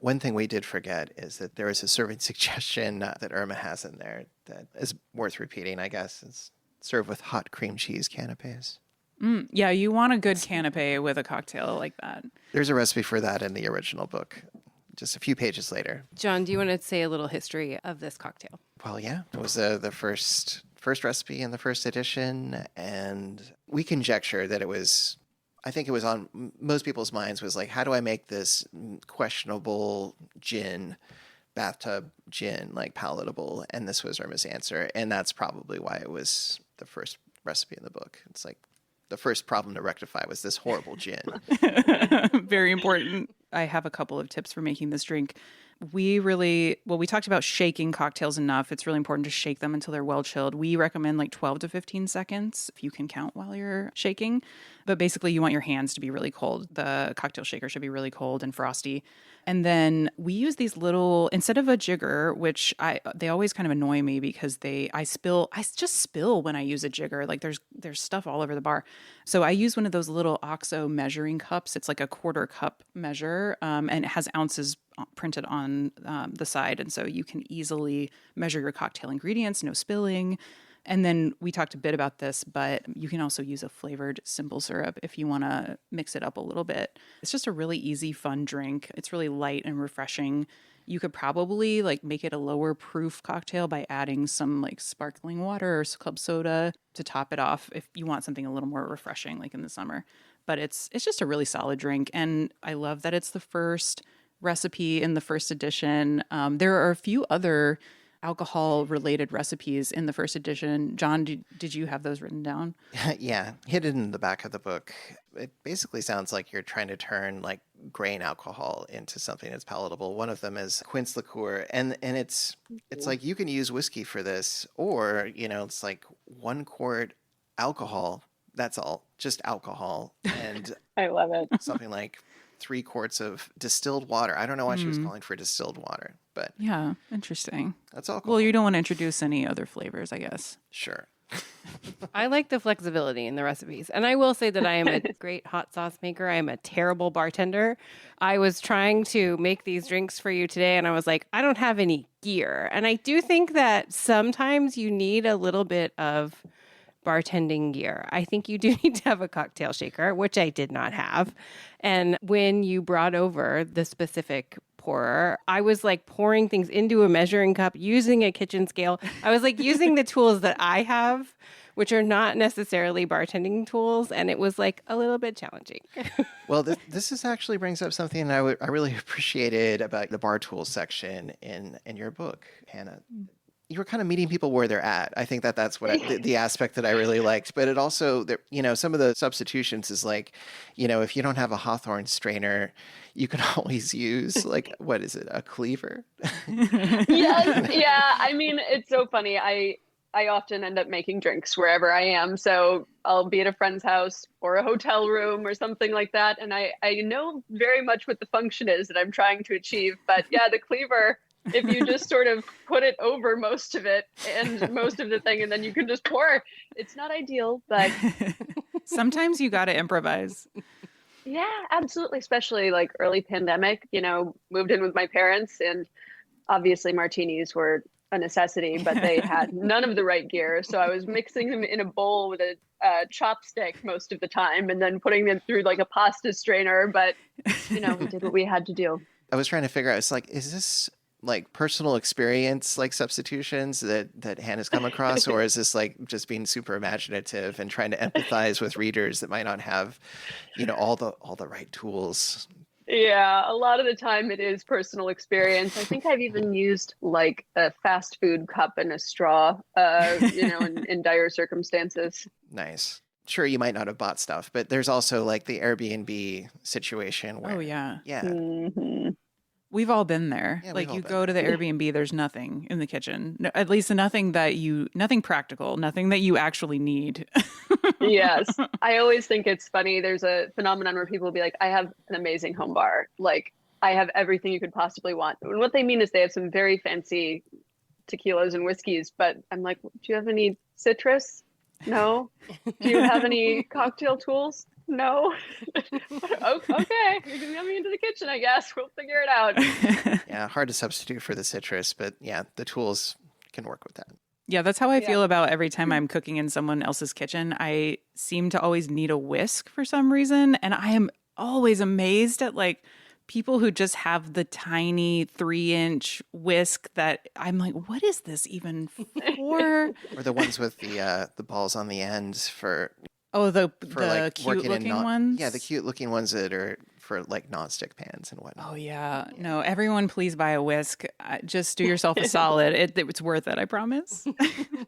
One thing we did forget is that there is a serving suggestion that Irma has in there that is worth repeating, I guess. It's served with hot cream cheese canapes. Yeah, you want a good canapé with a cocktail like that. There's a recipe for that in the original book, just a few pages later. John, do you want to say a little history of this cocktail? Well, yeah, it was the first recipe in the first edition, and we conjecture that I think it was on most people's minds was like, how do I make this questionable gin, bathtub gin, like palatable? And this was Irma's answer. And that's probably why it was the first recipe in the book. It's like the first problem to rectify was this horrible gin. Very important. I have a couple of tips for making this drink. we talked about shaking cocktails enough. It's really important to shake them until they're well chilled. We recommend like 12 to 15 seconds if you can count while you're shaking. But basically, you want your hands to be really cold. The cocktail shaker should be really cold and frosty. And then we use these little, instead of a jigger, which they always kind of annoy me because I just spill when I use a jigger. Like there's stuff all over the bar. So I use one of those little OXO measuring cups. It's like a quarter cup measure, and it has ounces printed on the side. And so you can easily measure your cocktail ingredients, no spilling. And then we talked a bit about this, but you can also use a flavored simple syrup if you want to mix it up a little bit. It's just a really easy, fun drink. It's really light and refreshing. You could probably like make it a lower proof cocktail by adding some like sparkling water or club soda to top it off if you want something a little more refreshing like in the summer. But it's just a really solid drink. And I love that it's the first recipe in the first edition. There are a few other alcohol-related recipes in the first edition. John, did you have those written down? Yeah, hidden in the back of the book. It basically sounds like you're trying to turn like grain alcohol into something that's palatable. One of them is quince liqueur, and it's like you can use whiskey for this, or it's like 1 quart alcohol. That's all, just alcohol, and I love it. something like 3 quarts of distilled water. I don't know why she was calling for distilled water, but yeah, interesting. that's alcohol. Well, you don't want to introduce any other flavors, I guess. Sure. I like the flexibility in the recipes. And I will say that I am a great hot sauce maker. I am a terrible bartender. I was trying to make these drinks for you today, and I was like, I don't have any gear. And I do think that sometimes you need a little bit of bartending gear. I think you do need to have a cocktail shaker, which I did not have. And when you brought over the specific pourer, I was like pouring things into a measuring cup using a kitchen scale. I was like using the tools that I have, which are not necessarily bartending tools, and it was like a little bit challenging. Well, this is actually brings up something I really appreciated about the bar tools section in your book, Hannah. You were kind of meeting people where they're at. I think that's what the aspect that I really liked. But it also, some of the substitutions is like, if you don't have a Hawthorne strainer, you can always use like, what is it, a cleaver? Yes, yeah. I mean, it's so funny. I often end up making drinks wherever I am. So I'll be at a friend's house or a hotel room or something like that. And I know very much what the function is that I'm trying to achieve. But yeah, the cleaver, if you just sort of put it over most of it and most of the thing, and then you can just pour. It's not ideal, but sometimes you got to improvise. Yeah, absolutely. Especially like early pandemic, moved in with my parents, and obviously martinis were a necessity, but they had none of the right gear. So I was mixing them in a bowl with a chopstick most of the time, and then putting them through like a pasta strainer. But, we did what we had to do. I was trying to figure out, it's like, is this like personal experience, like substitutions that Hannah's come across, or is this like just being super imaginative and trying to empathize with readers that might not have, all the right tools? Yeah, a lot of the time it is personal experience. I think I've even used like a fast food cup and a straw, in dire circumstances. Nice. Sure, you might not have bought stuff, but there's also like the Airbnb situation where, yeah. Mm-hmm. We've all been there. Yeah, like you go to the Airbnb, there's nothing in the kitchen. No, at least nothing practical, nothing that you actually need. Yes. I always think it's funny. There's a phenomenon where people will be like, I have an amazing home bar. Like I have everything you could possibly want. And what they mean is they have some very fancy tequilas and whiskeys, but I'm like, do you have any citrus? No. Do you have any cocktail tools? No. Okay. You can get me into the kitchen, I guess. We'll figure it out. Yeah, hard to substitute for the citrus, but yeah, the tools can work with that. Yeah, that's how I feel about every time I'm cooking in someone else's kitchen. I seem to always need a whisk for some reason. And I am always amazed at like people who just have the tiny 3-inch whisk that I'm like, what is this even for? Or the ones with the balls on the ends for the like cute looking ones? Yeah, the cute looking ones that are for like nonstick pans and whatnot. Oh, yeah. No, everyone please buy a whisk. Just do yourself a solid. It's worth it, I promise.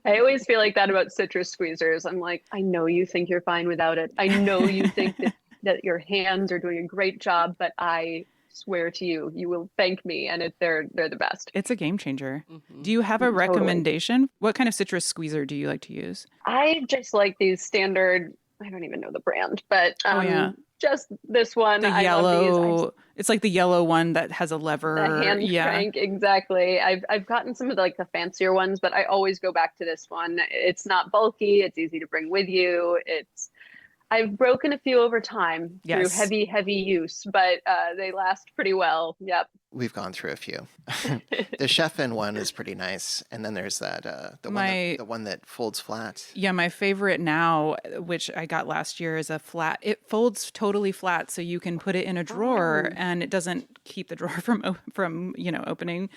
I always feel like that about citrus squeezers. I'm like, I know you think you're fine without it. I know you think that your hands are doing a great job, but I swear to you, you will thank me, and they're the best. It's a game changer. Mhm. Do you have a Totally. recommendation? What kind of citrus squeezer do you like to use? I just like these standard, I don't even know the brand, but Oh, yeah. just this one. The I love these. yellow, it's like the yellow one that has a The lever. hand Yeah. crank, exactly. I've gotten some of the fancier ones, but I always go back to this one. It's not bulky, it's easy to bring with you. I've broken a few over time through Yes. heavy use, but they last pretty well. Yep. We've gone through a few. The chef-in one is pretty nice, and then there's that the one that folds flat. Yeah, my favorite now, which I got last year, is a flat. It folds totally flat, so you can put it in a drawer, and it doesn't keep the drawer from opening.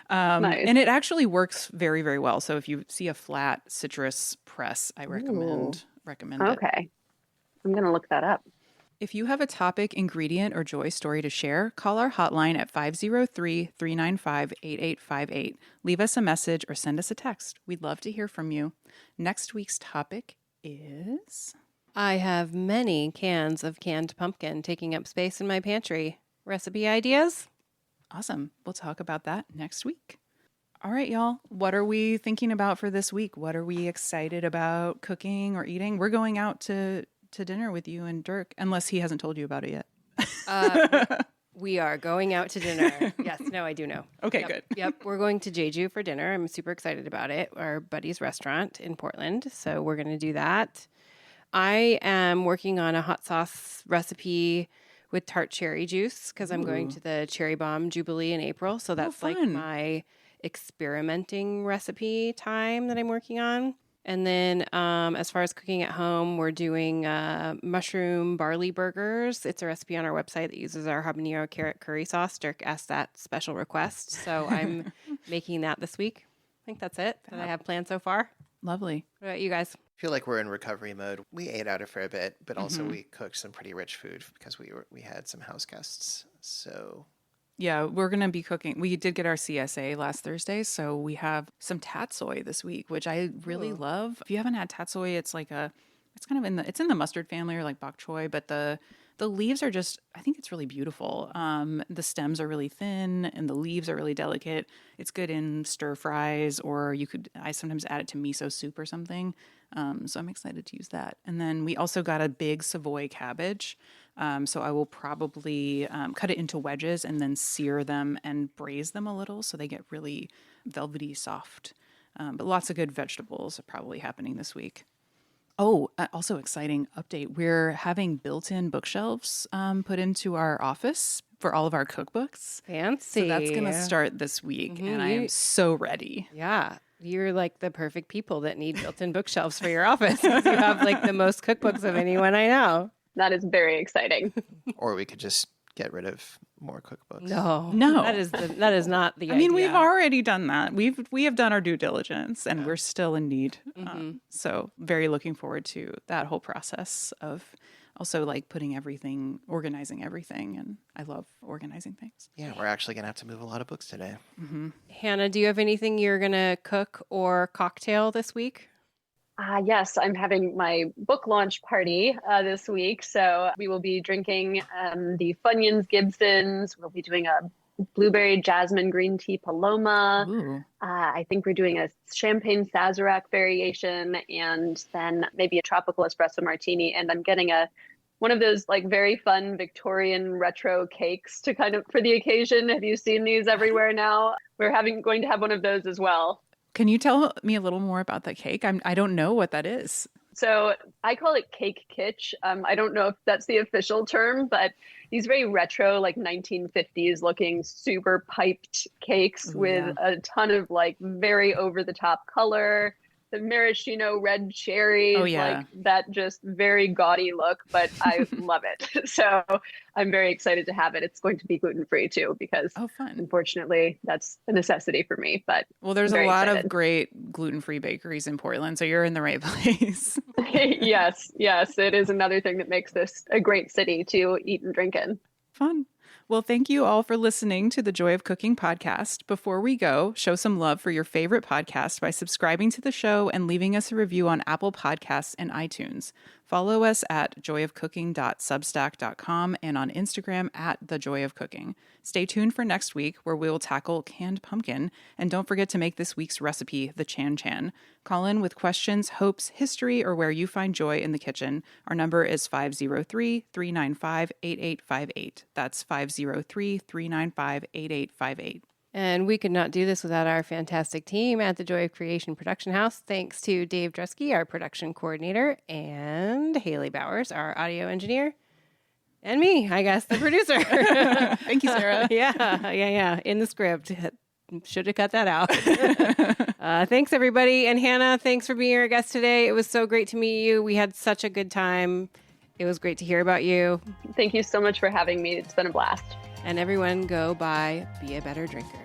Nice. And it actually works very, very well. So if you see a flat citrus press, I recommend it. Okay. I'm going to look that up. If you have a topic, ingredient, or joy story to share, call our hotline at 503-395-8858. Leave us a message or send us a text. We'd love to hear from you. Next week's topic is... I have many cans of canned pumpkin taking up space in my pantry. Recipe ideas? Awesome. We'll talk about that next week. All right, y'all. What are we thinking about for this week? What are we excited about cooking or eating? We're going out to dinner with you and Dirk, unless he hasn't told you about it yet. We are going out to dinner. Yes, no, I do know. Okay, Yep, good. Yep, we're going to Jeju for dinner. I'm super excited about it. Our buddy's restaurant in Portland. So we're going to do that. I am working on a hot sauce recipe with tart cherry juice because I'm going to the Cherry Bomb Jubilee in April. So that's like fun. my experimenting recipe time that I'm working on. And then as far as cooking at home, we're doing mushroom barley burgers. It's a recipe on our website that uses our habanero carrot curry sauce. Dirk asked that special request. So I'm making that this week. I think that's it that I have planned so far. Lovely. What about you guys? I feel like we're in recovery mode. We ate out a fair bit, but also we cooked some pretty rich food because we had some house guests. So Yeah, we're going to be cooking. We did get our CSA last Thursday, so we have some tatsoi this week, which I really love. If you haven't had tatsoi, it's kind of it's in the mustard family or like bok choy, but the leaves are just, I think it's really beautiful. The stems are really thin and the leaves are really delicate. It's good in stir fries, or I sometimes add it to miso soup or something. So I'm excited to use that. And then we also got a big Savoy cabbage. So I will probably cut it into wedges and then sear them and braise them a little so they get really velvety soft. But lots of good vegetables are probably happening this week. Oh, also exciting update. We're having built-in bookshelves put into our office for all of our cookbooks. Fancy. So that's going to start this week, and I am so ready. Yeah. You're like the perfect people that need built-in bookshelves for your office. You have like the most cookbooks of anyone I know. That is very exciting. or we could just get rid of more cookbooks. No. That is not the I mean, idea. we've already done that. We have done our due diligence, and we're still in need. So very looking forward to that whole process of also like organizing everything. And I love organizing things. Yeah, we're actually going to have to move a lot of books today. Hannah, do you have anything you're going to cook or cocktail this week? Yes, I'm having my book launch party this week. So we will be drinking the Funyuns Gibsons. We'll be doing a blueberry jasmine green tea Paloma. Ooh. I think we're doing a champagne Sazerac variation, and then maybe a tropical espresso martini. And I'm getting one of those like very fun Victorian retro cakes to kind of for the occasion. Have you seen these everywhere now? We're going to have one of those as well. Can you tell me a little more about that cake? I don't know what that is. So I call it cake kitsch. I don't know if that's the official term, but these very retro, like 1950s looking super piped cakes with a ton of like very over the top color. The maraschino red cherries, like that just very gaudy look, but I love it. So I'm very excited to have it. It's going to be gluten-free too, because unfortunately that's a necessity for me. But there's a lot of great gluten-free bakeries in Portland, so you're in the right place. Yes, it is another thing that makes this a great city to eat and drink in. Fun. Well, thank you all for listening to the Joy of Cooking podcast. Before we go, show some love for your favorite podcast by subscribing to the show and leaving us a review on Apple Podcasts and iTunes. Follow us at joyofcooking.substack.com and on Instagram at thejoyofcooking. Stay tuned for next week where we will tackle canned pumpkin. And don't forget to make this week's recipe the Chan Chan. Call in with questions, hopes, history, or where you find joy in the kitchen. Our number is 503-395-8858. That's 503-395-8858. And we could not do this without our fantastic team at the Joy of Creation production house. Thanks to Dave Drusky, our production coordinator, and Haley Bowers, our audio engineer, and me, I guess, the producer. Thank you, Sarah. Yeah. In the script. Should have cut that out. Thanks, everybody. And Hannah, thanks for being our guest today. It was so great to meet you. We had such a good time. It was great to hear about you. Thank you so much for having me. It's been a blast. And everyone, go be a better drinker.